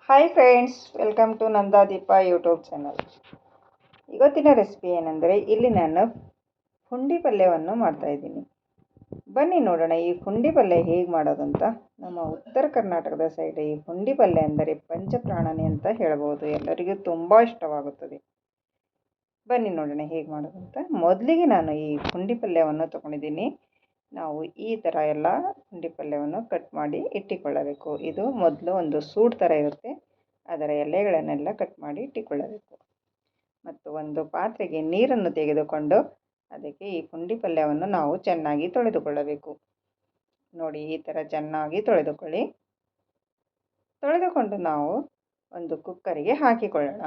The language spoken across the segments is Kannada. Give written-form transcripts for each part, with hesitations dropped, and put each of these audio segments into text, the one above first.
Hi friends, welcome to Nandadeepa YouTube channel. ಇವತ್ತಿನ ರೆಸಿಪಿ ಏನೆಂದರೆ ಇಲ್ಲಿ ನಾನು ಪುಂಡಿ ಪಲ್ಯವನ್ನು ಮಾಡ್ತಾಯಿದ್ದೀನಿ. ಬನ್ನಿ ನೋಡೋಣ ಈ ಪುಂಡಿ ಪಲ್ಯ ಹೇಗೆ ಮಾಡೋದಂತ. ನಮ್ಮ ಉತ್ತರ ಕರ್ನಾಟಕದ ಸೈಡ್ ಈ ಪುಂಡಿ ಪಲ್ಯ ಅಂದರೆ ಪಂಚಪ್ರಾಣನೆ ಅಂತ ಹೇಳ್ಬೋದು. ಎಲ್ಲರಿಗೂ ತುಂಬ ಇಷ್ಟವಾಗುತ್ತದೆ. ಬನ್ನಿ ನೋಡೋಣ ಹೇಗೆ ಮಾಡೋದಂತ. ಮೊದಲಿಗೆ ನಾನು ಈ ಪುಂಡಿ ಪಲ್ಯವನ್ನು ತೊಗೊಂಡಿದ್ದೀನಿ. ನಾವು ಈ ಥರ ಎಲ್ಲ ಪುಂಡಿ ಪಲ್ಯವನ್ನು ಕಟ್ ಮಾಡಿ ಇಟ್ಟುಕೊಳ್ಳಬೇಕು. ಇದು ಮೊದಲು ಒಂದು ಸೂಡ್ ಥರ ಇರುತ್ತೆ, ಅದರ ಎಲೆಗಳನ್ನೆಲ್ಲ ಕಟ್ ಮಾಡಿ ಇಟ್ಟುಕೊಳ್ಳಬೇಕು. ಮತ್ತು ಒಂದು ಪಾತ್ರೆಗೆ ನೀರನ್ನು ತೆಗೆದುಕೊಂಡು ಅದಕ್ಕೆ ಈ ಪುಂಡಿ ಪಲ್ಯವನ್ನು ನಾವು ಚೆನ್ನಾಗಿ ತೊಳೆದುಕೊಳ್ಳಬೇಕು. ನೋಡಿ, ಈ ಥರ ಚೆನ್ನಾಗಿ ತೊಳೆದುಕೊಂಡು ನಾವು ಒಂದು ಕುಕ್ಕರಿಗೆ ಹಾಕಿಕೊಳ್ಳೋಣ.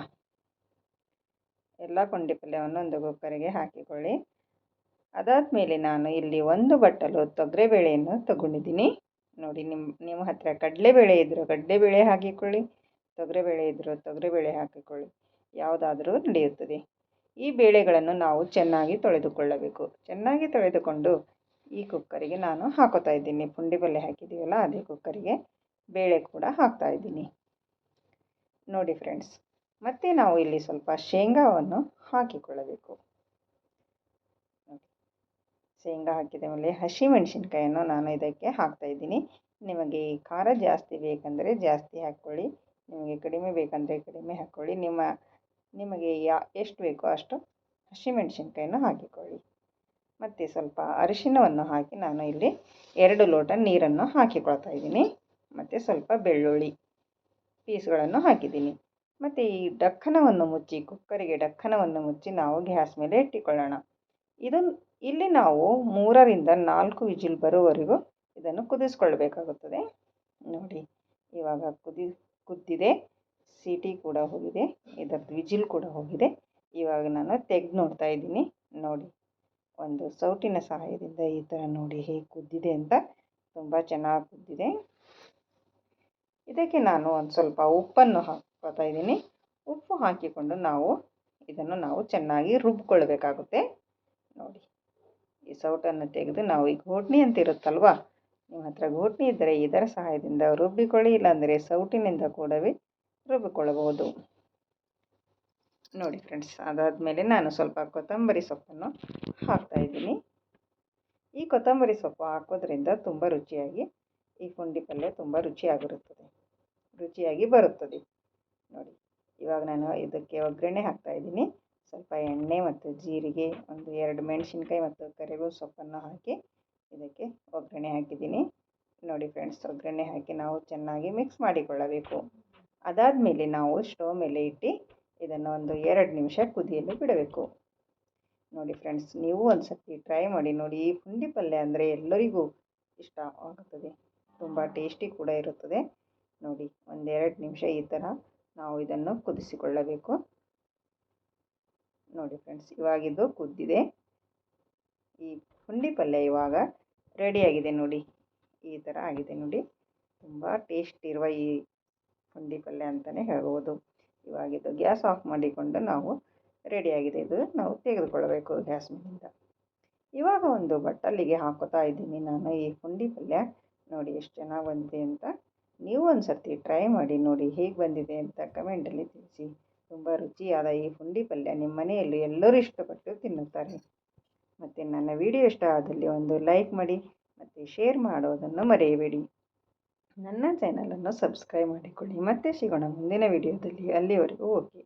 ಎಲ್ಲ ಪುಂಡಿ ಪಲ್ಯವನ್ನು ಒಂದು ಕುಕ್ಕರಿಗೆ ಹಾಕಿಕೊಳ್ಳಿ. ಅದಾದಮೇಲೆ ನಾನು ಇಲ್ಲಿ ಒಂದು ಬಟ್ಟಲು ತೊಗರಿಬೇಳೆಯನ್ನು ತಗೊಂಡಿದ್ದೀನಿ. ನೋಡಿ, ನಿಮ್ಮ ಹತ್ತಿರ ಕಡಲೆಬೇಳೆ ಇದ್ದರೂ ಕಡಲೆಬೇಳೆ ಹಾಕಿಕೊಳ್ಳಿ, ತೊಗರಿಬೇಳೆ ಇದ್ದರೂ ತೊಗರಿಬೇಳೆ ಹಾಕಿಕೊಳ್ಳಿ, ಯಾವುದಾದರೂ ನಡೆಯುತ್ತದೆ. ಈ ಬೇಳೆಗಳನ್ನು ನಾವು ಚೆನ್ನಾಗಿ ತೊಳೆದುಕೊಳ್ಳಬೇಕು. ಚೆನ್ನಾಗಿ ತೊಳೆದುಕೊಂಡು ಈ ಕುಕ್ಕರಿಗೆ ನಾನು ಹಾಕೋತಾ ಇದ್ದೀನಿ. ಪುಂಡಿ ಪಲ್ಯ ಹಾಕಿದ್ದೀವಲ್ಲ, ಅದೇ ಕುಕ್ಕರಿಗೆ ಬೇಳೆ ಕೂಡ ಹಾಕ್ತಾಯಿದ್ದೀನಿ. ನೋಡಿ ಫ್ರೆಂಡ್ಸ್, ಮತ್ತು ನಾವು ಇಲ್ಲಿ ಸ್ವಲ್ಪ ಶೇಂಗಾವನ್ನು ಹಾಕಿಕೊಳ್ಳಬೇಕು. ಶೇಂಗಾ ಹಾಕಿದ ಮೇಲೆ ಹಸಿಮೆಣಸಿನ್ಕಾಯನ್ನು ನಾನು ಇದಕ್ಕೆ ಹಾಕ್ತಾಯಿದ್ದೀನಿ. ನಿಮಗೆ ಖಾರ ಜಾಸ್ತಿ ಬೇಕಂದರೆ ಜಾಸ್ತಿ ಹಾಕ್ಕೊಳ್ಳಿ, ನಿಮಗೆ ಕಡಿಮೆ ಬೇಕಂದರೆ ಕಡಿಮೆ ಹಾಕ್ಕೊಳ್ಳಿ. ನಿಮಗೆ ಎಷ್ಟು ಬೇಕೋ ಅಷ್ಟು ಹಸಿಮೆಣಸಿನ್ಕಾಯನ್ನು ಹಾಕಿಕೊಳ್ಳಿ. ಮತ್ತು ಸ್ವಲ್ಪ ಅರಿಶಿಣವನ್ನು ಹಾಕಿ ನಾನು ಇಲ್ಲಿ 2 ಲೋಟ ನೀರನ್ನು ಹಾಕಿಕೊಳ್ತಾ ಇದ್ದೀನಿ. ಮತ್ತು ಸ್ವಲ್ಪ ಬೆಳ್ಳುಳ್ಳಿ ಪೀಸ್ಗಳನ್ನು ಹಾಕಿದ್ದೀನಿ. ಮತ್ತು ಈ ಕುಕ್ಕರಿಗೆ ಡಕ್ಕನವನ್ನು ಮುಚ್ಚಿ ನಾವು ಗ್ಯಾಸ್ ಮೇಲೆ ಇಟ್ಟುಕೊಳ್ಳೋಣ. ಇಲ್ಲಿ ನಾವು 3ರಿಂದ 4 ವಿಜಿಲ್ ಬರುವವರೆಗೂ ಇದನ್ನು ಕುದಿಸ್ಕೊಳ್ಬೇಕಾಗುತ್ತದೆ. ನೋಡಿ, ಇವಾಗ ಕುದ್ದಿದೆ, ಸೀಟಿ ಕೂಡ ಹೋಗಿದೆ, ಇದರದ್ದು ವಿಜಿಲ್ ಕೂಡ ಹೋಗಿದೆ. ಇವಾಗ ನಾನು ತೆಗೆದು ನೋಡ್ತಾ ಇದ್ದೀನಿ. ನೋಡಿ, ಒಂದು ಸೌಟಿನ ಸಹಾಯದಿಂದ ಈ ಥರ ನೋಡಿ ಹೇಗೆ ಕುದ್ದಿದೆ ಅಂತ. ತುಂಬ ಚೆನ್ನಾಗಿ ಕುದ್ದಿದೆ. ಇದಕ್ಕೆ ನಾನು ಒಂದು ಸ್ವಲ್ಪ ಉಪ್ಪನ್ನು ಹಾಕ್ಕೊಳ್ತಾ ಇದ್ದೀನಿ. ಉಪ್ಪು ಹಾಕಿಕೊಂಡು ಇದನ್ನು ಚೆನ್ನಾಗಿ ರುಬ್ಕೊಳ್ಬೇಕಾಗುತ್ತೆ. ನೋಡಿ, ಈ ಸೌಟನ್ನು ತೆಗೆದು ನಾವು ಈ ಘೋಟ್ನಿ ಅಂತ ಇರುತ್ತಲ್ವ, ನಿಮ್ಮ ಹತ್ರ ಘೋಟ್ನಿ ಇದ್ದರೆ ಇದರ ಸಹಾಯದಿಂದ ರುಬ್ಬಿಕೊಳ್ಳಿ, ಇಲ್ಲಾಂದರೆ ಸೌಟಿನಿಂದ ಕೂಡ ರುಬ್ಬಿಕೊಳ್ಳಬಹುದು. ನೋಡಿ ಫ್ರೆಂಡ್ಸ್, ಅದಾದಮೇಲೆ ನಾನು ಸ್ವಲ್ಪ ಕೊತ್ತಂಬರಿ ಸೊಪ್ಪನ್ನು ಹಾಕ್ತಾಯಿದ್ದೀನಿ. ಈ ಕೊತ್ತಂಬರಿ ಸೊಪ್ಪು ಹಾಕೋದ್ರಿಂದ ತುಂಬ ರುಚಿಯಾಗಿ ಈ ಪುಂಡಿ ಪಲ್ಯ ತುಂಬ ರುಚಿಯಾಗಿ ಬರುತ್ತದೆ. ನೋಡಿ, ಇವಾಗ ನಾನು ಇದಕ್ಕೆ ಒಗ್ಗರಣೆ ಹಾಕ್ತಾಯಿದ್ದೀನಿ. ಸ್ವಲ್ಪ ಎಣ್ಣೆ ಮತ್ತು ಜೀರಿಗೆ, ಒಂದು 2 ಮೆಣಸಿನ್ಕಾಯಿ ಮತ್ತು ಕರಿಬೇವು ಸೊಪ್ಪನ್ನು ಹಾಕಿ ಇದಕ್ಕೆ ಒಗ್ಗರಣೆ ಹಾಕಿದ್ದೀನಿ. ನೋಡಿ ಫ್ರೆಂಡ್ಸ್, ಒಗ್ಗರಣೆ ಹಾಕಿ ನಾವು ಚೆನ್ನಾಗಿ ಮಿಕ್ಸ್ ಮಾಡಿಕೊಳ್ಳಬೇಕು. ಅದಾದಮೇಲೆ ನಾವು ಸ್ಟವ್ ಮೇಲೆ ಇಟ್ಟು ಇದನ್ನು ಒಂದು 2 ನಿಮಿಷ ಕುದಿಯಲು ಬಿಡಬೇಕು. ನೋಡಿ ಫ್ರೆಂಡ್ಸ್, ನೀವು ಒಂದು ಸರ್ತಿ ಟ್ರೈ ಮಾಡಿ ನೋಡಿ. ಈ ಪುಂಡಿ ಪಲ್ಯ ಅಂದರೆ ಎಲ್ಲರಿಗೂ ಇಷ್ಟ ಆಗುತ್ತದೆ, ತುಂಬ ಟೇಸ್ಟಿ ಕೂಡ ಇರುತ್ತದೆ. ನೋಡಿ, 1-2 ನಿಮಿಷ ಈ ಥರ ನಾವು ಇದನ್ನು ಕುದಿಸಿಕೊಳ್ಳಬೇಕು. ನೋಡಿ ಫ್ರೆಂಡ್ಸ್, ಇವಾಗಿದ್ದು ಕುದ್ದಿದೆ. ಈ ಪುಂಡಿ ಪಲ್ಯ ಇವಾಗ ರೆಡಿಯಾಗಿದೆ. ನೋಡಿ, ಈ ಥರ ಆಗಿದೆ. ನೋಡಿ, ತುಂಬ ಟೇಸ್ಟ್ ಇರುವ ಈ ಪುಂಡಿ ಪಲ್ಯ ಅಂತಲೇ ಹೇಳ್ಬೋದು. ಇವಾಗಿದ್ದು ಗ್ಯಾಸ್ ಆಫ್ ಮಾಡಿಕೊಂಡು ನಾವು ರೆಡಿಯಾಗಿದೆ. ಇದು ನಾವು ತೆಗೆದುಕೊಳ್ಳಬೇಕು ಗ್ಯಾಸ್ ಮೇಲಿಂದ. ಇವಾಗ ಒಂದು ಬಟ್ಟಲಿಗೆ ಹಾಕೋತಾ ಇದ್ದೀನಿ ನಾನು ಈ ಪುಂಡಿ ಪಲ್ಯ. ನೋಡಿ ಎಷ್ಟು ಚೆನ್ನಾಗಿ ಬಂದಿದೆ ಅಂತ. ನೀವು ಒಂದು ಸರ್ತಿ ಟ್ರೈ ಮಾಡಿ ನೋಡಿ, ಹೇಗೆ ಬಂದಿದೆ ಅಂತ ಕಮೆಂಟಲ್ಲಿ ತಿಳಿಸಿ. ತುಂಬ ರುಚಿಯಾದ ಈ ಪುಂಡಿ ಪಲ್ಯ ನಿಮ್ಮ ಮನೆಯಲ್ಲಿ ಎಲ್ಲರೂ ಇಷ್ಟಪಟ್ಟು ತಿನ್ನುತ್ತಾರೆ. ಮತ್ತು ನನ್ನ ವಿಡಿಯೋ ಇಷ್ಟ ಆದಲ್ಲಿ ಒಂದು ಲೈಕ್ ಮಾಡಿ ಮತ್ತು ಶೇರ್ ಮಾಡೋದನ್ನು ಮರೆಯಬೇಡಿ. ನನ್ನ ಚಾನಲನ್ನು ಸಬ್ಸ್ಕ್ರೈಬ್ ಮಾಡಿಕೊಳ್ಳಿ. ಮತ್ತೆ ಸಿಗೋಣ ಮುಂದಿನ ವಿಡಿಯೋದಲ್ಲಿ. ಅಲ್ಲಿವರೆಗೂ ಓಕೆ.